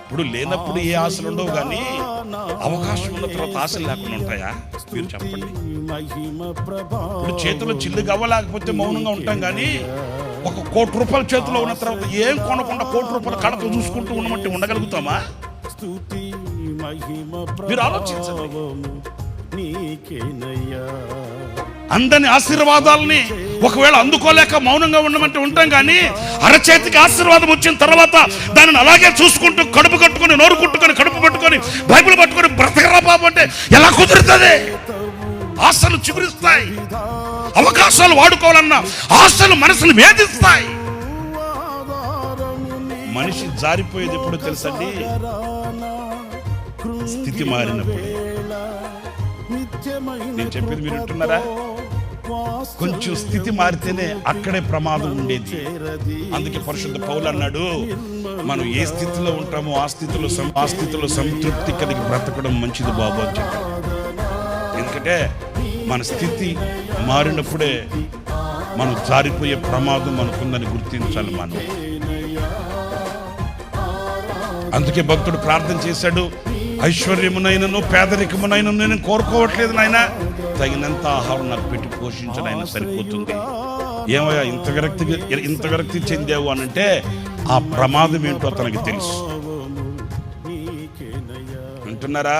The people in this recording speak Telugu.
ఇప్పుడు లేనప్పుడు ఏ ఆశలు ఉండవు, కానీ అవకాశం ఉన్న తర్వాత ఆశలు లేకుండా ఉంటాయా? మీరు చెప్పండి. ఇప్పుడు చేతిలో చిల్లు గవ్వలేకపోతే మౌనంగా ఉంటాం, కానీ ₹1,00,00,000 చేతిలో ఉన్న తర్వాత ఏం కొనకుండా ₹1,00,00,000 కడతో చూసుకుంటూ ఉండమంటే ఉండగలుగుతామా? మీరు ఆలోచించండి. అందని ఆశీర్వాదాలని ఒకవేళ అందుకోలేక మౌనంగా ఉండమంటే ఉంటాం, కానీ అరచేతికి ఆశీర్వాదం వచ్చిన తర్వాత దానిని అలాగే చూసుకుంటూ కడుపు కట్టుకొని, నోరు కుట్టుకొని, కడుపు పట్టుకొని, బైబిల్ పట్టుకొని బ్రతకరా బాబు అంటే ఎలా కుదురుతుంది? ఆశలు చిగురిస్తాయి. అవకాశాలు వాడుకోవాలన్నా ఆశలు మనసును వేధిస్తాయి. మనిషి జారిపోయేది ఎప్పుడు తెలుసండి? స్థితి మారినప్పుడు. నేను చెప్పేది మీరు వింటున్నారా? కొంచెం స్థితి మారితేనే అక్కడే ప్రమాదం ఉండేది. అందుకే పరిశుద్ధ పౌలు అన్నాడు, మనం ఏ స్థితిలో ఉంటామో ఆ స్థితిలో సంతృప్తి కలిగి బ్రతకడం మంచిది బాబు అని చెప్పాడు. ఎందుకంటే మన స్థితి మారినప్పుడే మనం జారిపోయే ప్రమాదం మనకుందని గుర్తించాలి మనం. అందుకే భక్తుడు ప్రార్థన చేశాడు, ఐశ్వర్యమునైనను పేదరికమునైనను నేను కోరుకోవట్లేదు నాయన, తగినంత ఆహారం నాకు పెట్టి పోషించడం ఆయన సరిపోతుంది. ఏమయ్యా ఇంత విరక్తి చెందావు అనంటే ఆ ప్రమాదం ఏంటో తనకి తెలుసు. వింటున్నారా?